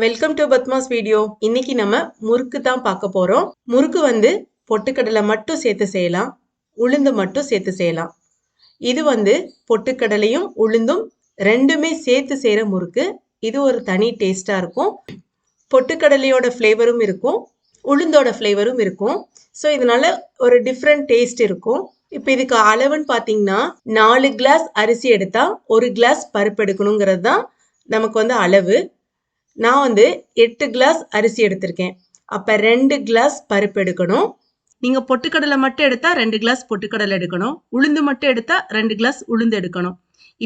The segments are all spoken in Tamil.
Welcome to Padma's video. இன்னைக்கு நம்ம முறுக்கு தான் பார்க்க போறோம். முறுக்கு வந்து பொட்டுக்கடலை மட்டும் சேர்த்து செய்யலாம், உளுந்து மட்டும் சேர்த்து செய்யலாம். இது வந்து பொட்டுக்கடலையும் உளுந்தும் ரெண்டுமே சேர்த்து செய்யற முறுக்கு. இது ஒரு தனி டேஸ்டா இருக்கும். பொட்டுக்கடலையோட ஃப்ளேவரும் இருக்கும், உளுந்தோட ஃப்ளேவரும் இருக்கும். ஸோ இதனால ஒரு டிஃப்ரெண்ட் டேஸ்ட் இருக்கும். இப்போ இதுக்கு அளவுன்னு பார்த்தீங்கன்னா 4 கிளாஸ் அரிசி எடுத்தா 1 கிளாஸ் பருப்பு எடுக்கணுங்கிறது தான் நமக்கு வந்து அளவு. நான் வந்து 8 கிளாஸ் அரிசி எடுத்திருக்கேன். அப்போ 2 கிளாஸ் பருப்பு எடுக்கணும். நீங்கள் பொட்டுக்கடலை மட்டும் எடுத்தால் 2 கிளாஸ் பொட்டுக்கடலை எடுக்கணும். உளுந்து மட்டும் எடுத்தால் 2 கிளாஸ் உளுந்து எடுக்கணும்.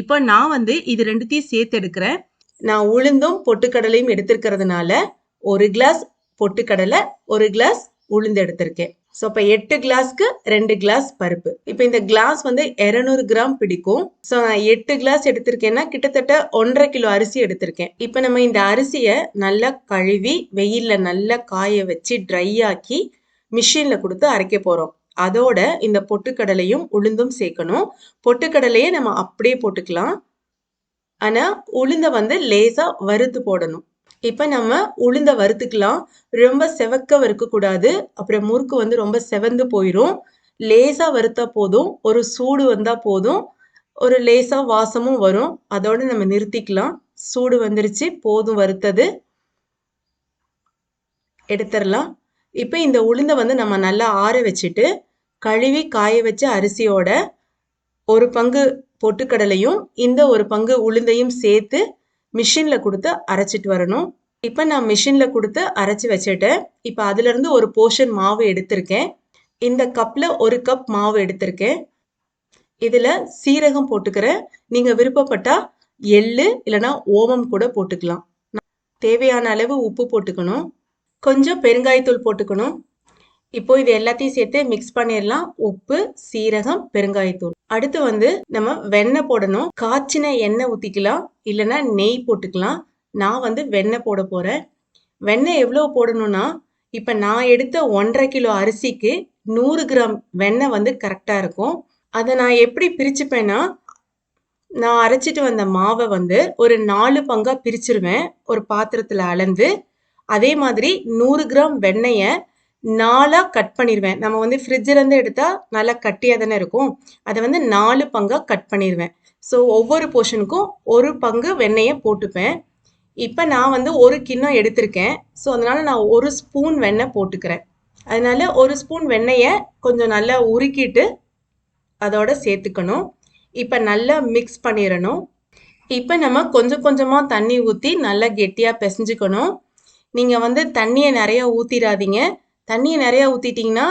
இப்போ நான் வந்து இது ரெண்டுத்தையும் சேர்த்து எடுக்கிறேன். நான் உளுந்தும் பொட்டுக்கடலையும் எடுத்திருக்கிறதுனால 1 கிளாஸ் பொட்டுக்கடலை 1 கிளாஸ் உளுந்து எடுத்திருக்கேன். ஸோ இப்போ 8 கிளாஸ்க்கு 2 கிளாஸ் பருப்பு. இப்போ இந்த கிளாஸ் வந்து 200 கிராம் பிடிக்கும். ஸோ நான் 8 கிளாஸ் எடுத்திருக்கேன்னா கிட்டத்தட்ட 1.5 கிலோ அரிசி எடுத்திருக்கேன். இப்போ நம்ம இந்த அரிசியை நல்லா கழுவி வெயிலில் நல்லா காய வச்சு ட்ரை ஆக்கி மிஷினில் கொடுத்து அரைக்க போகிறோம். அதோட இந்த பொட்டுக்கடலையும் உளுந்தும் சேர்க்கணும். பொட்டுக்கடலையே நம்ம அப்படியே போட்டுக்கலாம், ஆனால் உளுந்தை வந்து லேசாக வறுத்து போடணும். இப்போ நம்ம உளுந்த வறுத்துக்கலாம். ரொம்ப செவக்க வறுக்கக்கூடாது, அப்புறம் முறுக்கு வந்து ரொம்ப செவந்து போயிடும். லேசாக வறுத்தா போதும், ஒரு சூடு வந்தால் போதும், ஒரு லேசாக வாசமும் வரும். அதோடு நம்ம நிறுத்திக்கலாம். சூடு வந்துருச்சு, போதும் வறுத்தது, எடுத்துடலாம். இப்போ இந்த உளுந்தை வந்து நம்ம நல்லா ஆற வச்சுட்டு கழுவி காய வச்ச அரிசியோட ஒரு பங்கு பொட்டுக்கடலையும் இந்த ஒரு பங்கு உளுந்தையும் சேர்த்து மிஷினில் கொடுத்து அரைச்சிட்டு வரணும். இப்போ நான் மிஷினில் கொடுத்து அரைச்சி வச்சுட்டேன். இப்போ அதுலேருந்து ஒரு போர்ஷன் மாவு எடுத்திருக்கேன். இந்த கப்பில் 1 கப் மாவு எடுத்திருக்கேன். இதில் சீரகம் போட்டுக்கிறேன். நீங்கள் விருப்பப்பட்டால் எள்ளு இல்லைனா ஓமம் கூட போட்டுக்கலாம். தேவையான அளவு உப்பு போட்டுக்கணும், கொஞ்சம் பெருங்காயத்தூள் போட்டுக்கணும். இப்போ இது எல்லாத்தையும் சேர்த்து மிக்ஸ் பண்ணிடலாம். உப்பு, சீரகம், பெருங்காயத்தூள். அடுத்து வந்து நம்ம வெண்ணெய் போடணும். காய்ச்சின எண்ணெய் ஊற்றிக்கலாம், இல்லைன்னா நெய் போட்டுக்கலாம். நான் வந்து வெண்ணெய் போட போகிறேன். வெண்ணெய் எவ்வளோ போடணும்னா, இப்போ நான் எடுத்த 1.5 கிலோ அரிசிக்கு 100 கிராம் வெண்ணெய் வந்து கரெக்டாக இருக்கும். அதை நான் எப்படி பிரிச்சுப்பேன்னா, நான் அரைச்சிட்டு வந்த மாவை வந்து ஒரு 4 பங்காக பிரிச்சிருவேன் ஒரு பாத்திரத்தில் அளந்து. அதே மாதிரி 100 கிராம் வெண்ணெயை 4ஆக கட் பண்ணிடுவேன். நம்ம வந்து ஃப்ரிட்ஜிலேருந்து எடுத்தால் நல்லா கட்டியாக தானே இருக்கும். அதை வந்து 4 பங்காக கட் பண்ணிடுவேன். ஸோ ஒவ்வொரு போர்ஷனுக்கும் ஒரு பங்கு வெண்ணெயை போட்டுப்பேன். இப்போ நான் வந்து 1 கிண்ணம் எடுத்திருக்கேன். ஸோ அதனால் நான் 1 ஸ்பூன் வெண்ணெய் போட்டுக்கிறேன். அதனால் 1 ஸ்பூன் வெண்ணெயை கொஞ்சம் நல்லா உருக்கிட்டு அதோட சேர்த்துக்கணும். இப்போ நல்லா மிக்ஸ் பண்ணிடணும். இப்போ நம்ம கொஞ்சம் கொஞ்சமாக தண்ணி ஊற்றி நல்லா கெட்டியாக பிசைஞ்சுக்கணும். நீங்கள் வந்து தண்ணியை நிறையா ஊற்றிடாதீங்க. தண்ணியை நிறையா ஊற்றிட்டிங்கன்னா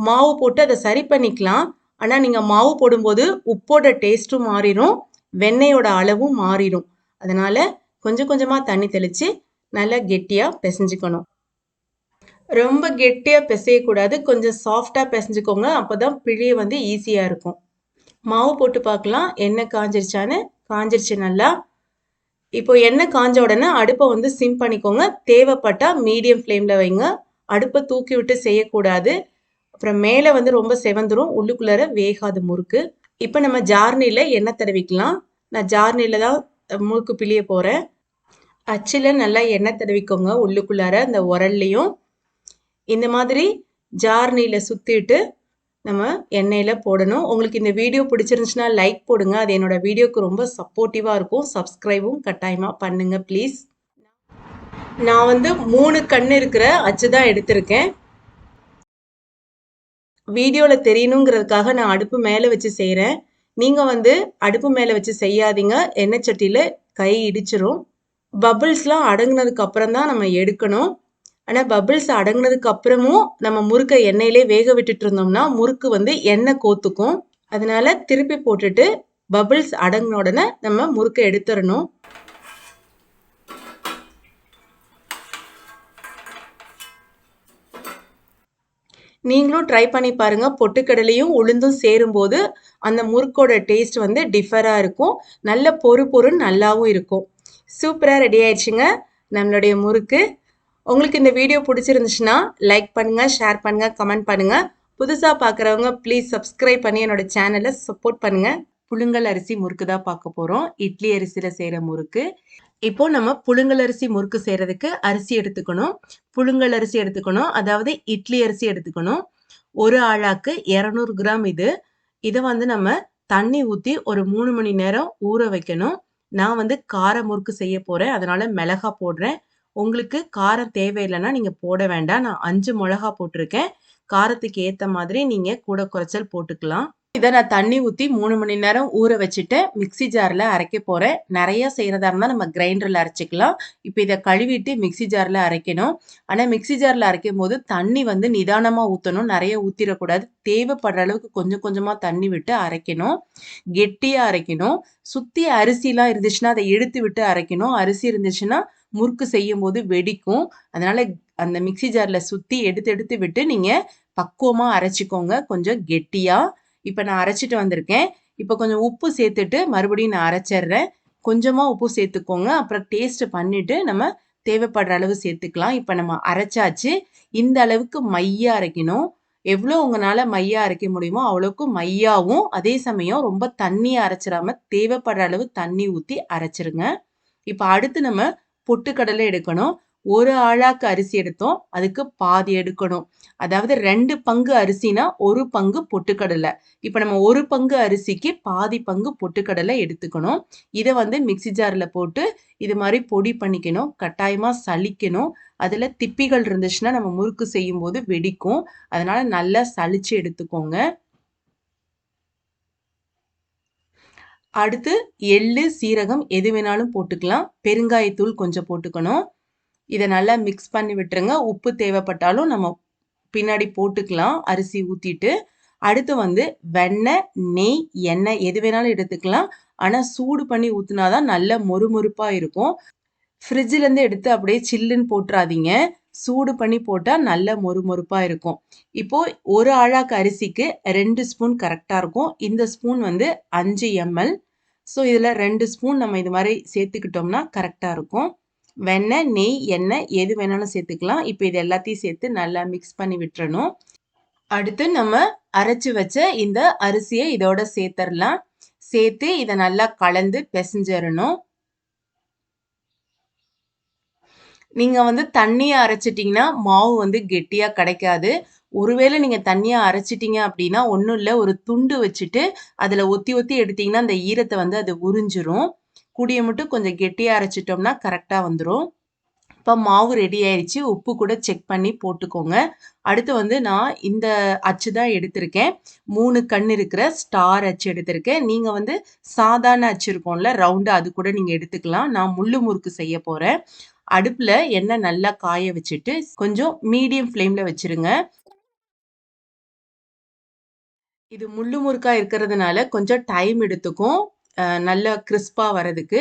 மாவு போட்டு அதை சரி பண்ணிக்கலாம். ஆனால் நீங்கள் மாவு போடும்போது உப்போட டேஸ்ட்டும் மாறிடும், வெண்ணெயோட அளவும் மாறிடும். அதனால் கொஞ்சம் கொஞ்சமாக தண்ணி தெளித்து நல்லா கெட்டியாக பிசைஞ்சுக்கணும். ரொம்ப கெட்டியாக பிசையக்கூடாது, கொஞ்சம் சாஃப்டாக பிசைஞ்சுக்கோங்க. அப்போ தான் பிழிய வந்து ஈஸியாக இருக்கும். மாவு போட்டு பார்க்கலாம் எண்ணெய் காஞ்சிருச்சான்னு. காஞ்சிருச்சு நல்லா. இப்போ எண்ணெய் காஞ்ச உடனே அடுப்பை வந்து சிம் பண்ணிக்கோங்க. தேவைப்பட்டால் மீடியம் ஃப்ளேமில் வைங்க. அடுப்பை தூக்கி விட்டு செய்யக்கூடாது, அப்புறம் மேலே வந்து ரொம்ப செவந்துடும், உள்ளுக்குள்ளார வேகாது முறுக்கு. இப்போ நம்ம ஜார்னியில் எண்ணெய் தடவிக்கலாம். நான் ஜார்னியில் தான் முறுக்கு பிழிய போகிறேன். அச்சில் நல்லா எண்ணெய் தடவிக்கோங்க உள்ளுக்குள்ளார, அந்த உரல்லையும். இந்த மாதிரி ஜார்னியில் சுற்றிட்டு நம்ம எண்ணெயில் போடணும். உங்களுக்கு இந்த வீடியோ பிடிச்சிருந்துச்சுன்னா லைக் போடுங்க, அது என்னோட வீடியோக்கு ரொம்ப சப்போர்ட்டிவாக இருக்கும். சப்ஸ்கிரைபும் கட்டாயமாக பண்ணுங்க ப்ளீஸ். நான் வந்து 3 கண் இருக்கிற அச்சு தான் எடுத்திருக்கேன். வீடியோவில் தெரியணுங்கிறதுக்காக நான் அடுப்பு மேலே வச்சு செய்கிறேன். நீங்கள் வந்து அடுப்பு மேலே வச்சு செய்யாதீங்க, எண்ணெய் சட்டியில் கை இடிச்சிரும். பபிள்ஸ்லாம் அடங்கினதுக்கு அப்புறம் தான் நம்ம எடுக்கணும். ஆனால் பபிள்ஸ் அடங்கினதுக்கு அப்புறமும் நம்ம முறுக்கை எண்ணெயிலே வேக விட்டுட்டு இருந்தோம்னா முறுக்கு வந்து எண்ணெய் கோத்துக்கும். அதனால திருப்பி போட்டுட்டு பபிள்ஸ் அடங்கின உடனே நம்ம முறுக்கை எடுத்துடணும். நீங்களும் ட்ரை பண்ணி பாருங்கள். பொட்டுக்கடலையும் உளுந்தும் சேரும்போது அந்த முறுக்கோட டேஸ்ட் வந்து டிஃபராக இருக்கும். நல்ல பொறுன்னு நல்லாவும் இருக்கும். சூப்பராக ரெடி ஆயிடுச்சுங்க நம்மளுடைய முறுக்கு. உங்களுக்கு இந்த வீடியோ பிடிச்சிருந்துச்சுன்னா லைக் பண்ணுங்கள், ஷேர் பண்ணுங்கள், கமெண்ட் பண்ணுங்கள். புதுசாக பார்க்குறவங்க ப்ளீஸ் சப்ஸ்கிரைப் பண்ணி என்னோடய சேனலை சப்போர்ட் பண்ணுங்கள். புழுங்கல் அரிசி முறுக்கு தான் பார்க்க போகிறோம். இட்லி அரிசியில் செய்கிற முறுக்கு. இப்போ நம்ம புழுங்கல் அரிசி முறுக்கு செய்யறதுக்கு அரிசி எடுத்துக்கணும். புழுங்கல் அரிசி எடுத்துக்கணும். அதாவது இட்லி அரிசி எடுத்துக்கணும். ஒரு ஆழாக்கு 200 கிராம் இது. இத வந்து நம்ம தண்ணி ஊத்தி ஒரு 3 மணி நேரம் ஊற வைக்கணும். நான் வந்து கார முறுக்கு செய்ய போறேன். அதனால மிளகா போடுறேன். உங்களுக்கு காரம் தேவையில்லைன்னா நீங்க போட வேண்டாம். நான் 5 மிளகா போட்டிருக்கேன். காரத்துக்கு ஏத்த மாதிரி நீங்க கூட குறைச்சல் போட்டுக்கலாம். இத நான் தண்ணி ஊத்தி 3 மணி நேரம் ஊற வச்சுட்டு, மிக்ஸி ஜார்ல அரைக்க போறேன். நெறைய செய்றதா இருந்தா நம்ம கிரைண்டர்ல அரைச்சுக்கலாம். இப்ப இத கழுவிட்டு மிக்ஸி ஜார்ல அரைக்கணும். ஆனா மிக்ஸி ஜார்ல அரைக்கும்போது தண்ணி வந்து நிதானமா ஊத்தணும். நெறைய ஊத்திறக்கூடாது. தேவைப்படுற அளவுக்கு கொஞ்சம் கொஞ்சமா தண்ணி விட்டு அரைக்கணும். கெட்டியா அரைக்கணும். சுத்தி அரிசிலாம் இருந்துச்சுன்னா, அத எடுத்து விட்டு அரைக்கணும். அரிசி இருந்துச்சுன்னா, முறுக்கு செய்யும்போது வெடிக்கும். அதனால அந்த மிக்ஸி ஜார்ல சுத்தி எடுத்து எடுத்து விட்டு நீங்க பக்குவமா அரைச்சுக்கோங்க. கொஞ்சம் கெட்டியா. இப்ப நான் அரைச்சுட்டு வந்திருக்கேன். இப்ப கொஞ்சம் உப்பு சேர்த்துட்டு மறுபடியும் நான் அரைச்சர்றேன். கொஞ்சமா உப்பு சேர்த்துக்கோங்க. அப்புறம் டேஸ்ட் பண்ணிட்டு நம்ம தேவைப்படுற அளவு சேர்த்துக்கலாம். இப்ப நம்ம அரைச்சாச்சு. இந்த அளவுக்கு மையா அரைக்கணும். எவ்வளோ உங்கனால மையா அரைக்க முடியுமோ அவ்வளவுக்கு மையாவும், அதே சமயம் ரொம்ப தண்ணியா அரைச்சிராம தேவைப்படுற அளவு தண்ணி ஊத்தி அரைச்சிருங்க. இப்ப அடுத்து நம்ம பொட்டுக்கடலை எடுக்கணும். 1 ஆழாக்கு அரிசி எடுத்தோம். அதுக்கு பாதி எடுக்கணும். அதாவது 2 பங்கு அரிசினா 1 பங்கு பொட்டுக்கடலை. இப்ப நம்ம 1 பங்கு அரிசிக்கு பாதி பங்கு பொட்டுக்கடலை எடுத்துக்கணும். இத வந்து மிக்ஸி ஜார்ல போட்டு இது மாரி பொடி பண்ணிக்கணும். கட்டாயமா சலிக்கணும். அதுல திப்பிகள் இருந்துச்சுன்னா நம்ம முறுக்கு செய்யும்போது வெடிக்கும். அதனால நல்லா சலிச்சு எடுத்துக்கோங்க. அடுத்து எள்ளு, சீரகம் எது வேணாலும் போட்டுக்கலாம். பெருங்காயத்தூள் கொஞ்சம் போட்டுக்கணும். இத நல்லா மிக்ஸ் பண்ணி விட்டுருங்க. உப்பு தேவைப்பட்டாலும் நம்ம பின்னாடி போட்டுக்கலாம் அரிசி ஊத்திட்டு. அடுத்து வந்து வெண்ணெய், நெய், எண்ணெய் எது வேணாலும் எடுத்துக்கலாம். ஆனா சூடு பண்ணி ஊத்துனா தான் நல்ல மொறுமொறுப்பா இருக்கும். ஃப்ரிட்ஜ்லேருந்து எடுத்து அப்படியே சில்லுன்னு போட்டுறாதீங்க. சூடு பண்ணி போட்டா நல்ல மொறுமொறுப்பா இருக்கும். இப்போ 1 ஆழாக்கு அரிசிக்கு 2 ஸ்பூன் கரெக்ட்டா இருக்கும். இந்த ஸ்பூன் வந்து 5 எம்எல். ஸோ இதுல 2 ஸ்பூன் நம்ம இது மாரி சேர்த்துக்கிட்டோம்னா கரெக்ட்டா இருக்கும். வெண்ணெய், நெய், எண்ணெய் எது வேணாலும் சேர்த்துக்கலாம். இப்ப இது எல்லாத்தையும் சேர்த்து நல்லா மிக்ஸ் பண்ணி விட்டுறணும். அடுத்து நம்ம அரைச்சு வச்ச இந்த அரிசிய இதோட சேர்த்தரலாம். சேர்த்து இத நல்லா கலந்து பெசஞ்சறணும். நீங்க வந்து தண்ணியா அரைச்சிட்டீங்கன்னா, மாவு வந்து கெட்டியா கிடைக்காது. ஒருவேளை நீங்க தண்ணியா அரைச்சிட்டீங்க அப்படின்னா, ஒண்ணும் இல்ல. ஒரு துண்டு வச்சுட்டு, அதுல ஒத்தி ஒத்தி எடுத்தீங்கன்னா, அந்த ஈரத்த வந்து அது உறிஞ்சிரும். கூடிய மட்டும் கொஞ்சம் கெட்டியா அரைச்சிட்டோம்னா கரெக்ட்டா வந்துரும். இப்ப மாவு ரெடி ஆயிருச்சு. உப்பு கூட செக் பண்ணி போட்டுக்கோங்க. அடுத்து வந்து நான் இந்த அச்சு தான் எடுத்திருக்கேன். 3 கண் இருக்கிற ஸ்டார் அச்சு எடுத்திருக்கேன். நீங்க வந்து சாதாரண அச்சு இருக்கும்ல, ரவுண்டா அது கூட நீங்க எடுத்துக்கலாம். நான் முள்ளு முறுக்கு செய்ய போறேன். அடுப்புல எண்ணெய் நல்லா காய வச்சுட்டு, கொஞ்சம் மீடியம் ஃப்ளேம்ல வச்சுருங்க. இது முள்ளு முறுக்கா இருக்கிறதுனால கொஞ்சம் டைம் எடுத்துக்கும். நல்லா கிரிஸ்பா வரதுக்கு.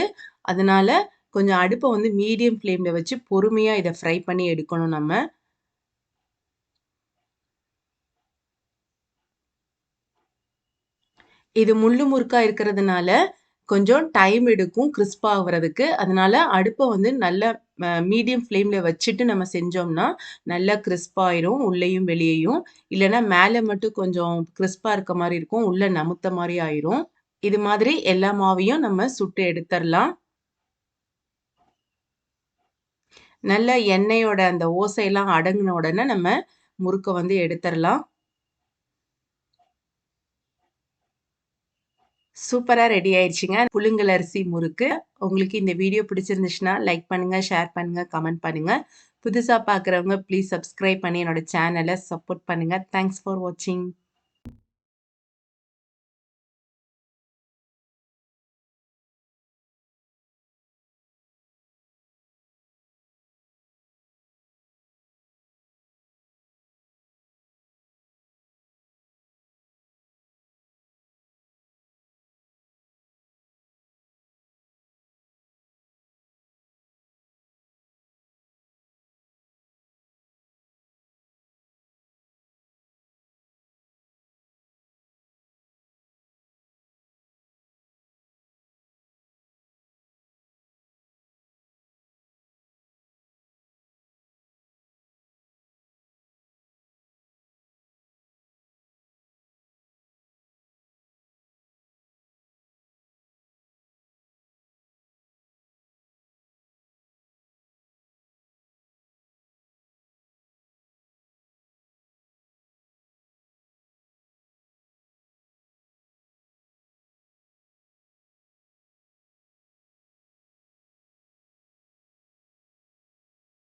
அதனால கொஞ்சம் அடுப்ப வந்து மீடியம் ஃப்ளேம்ல வச்சு பொறுமையா இத ஃப்ரை பண்ணி எடுக்கணும் நம்ம. இது முள்ளு முறுக்கா இருக்கிறதுனால கொஞ்சம் டைம் எடுக்கும் கிரிஸ்பா ஆகுறதுக்கு. அதனால அடுப்ப வந்து நல்ல மீடியம் ஃப்ளேம்ல வச்சுட்டு நம்ம செஞ்சோம்னா, நல்லா கிரிஸ்பா ஆயிரும் உள்ளேயும் வெளியேயும். இல்லன்னா மேல மட்டும் கொஞ்சம் கிரிஸ்பா இருக்க மாரி இருக்கும். உள்ள நமுத்த மாரி ஆயிரும். இது மாதிரி எல்லா மாவையும் நம்ம சுட்டு எடுத்தரலாம். நல்ல எண்ணெயோட அந்த ஓசையெல்லாம் அடங்குன உடனே நம்ம முறுக்க வந்து எடுத்தரலாம். சூப்பரா ரெடி ஆயிடுச்சுங்க. புழுங்கல் அரிசி முறுக்கு. உங்களுக்கு இந்த வீடியோ பிடிச்சிருந்துச்சுன்னா, லைக் பண்ணுங்க, ஷேர் பண்ணுங்க, கமெண்ட் பண்ணுங்க. புதுசா பார்க்குறவங்க ப்ளீஸ் சப்ஸ்கிரைப் பண்ணி என்னோட சேனல சப்போர்ட் பண்ணுங்க. தேங்க்ஸ் ஃபார் வாட்சிங்.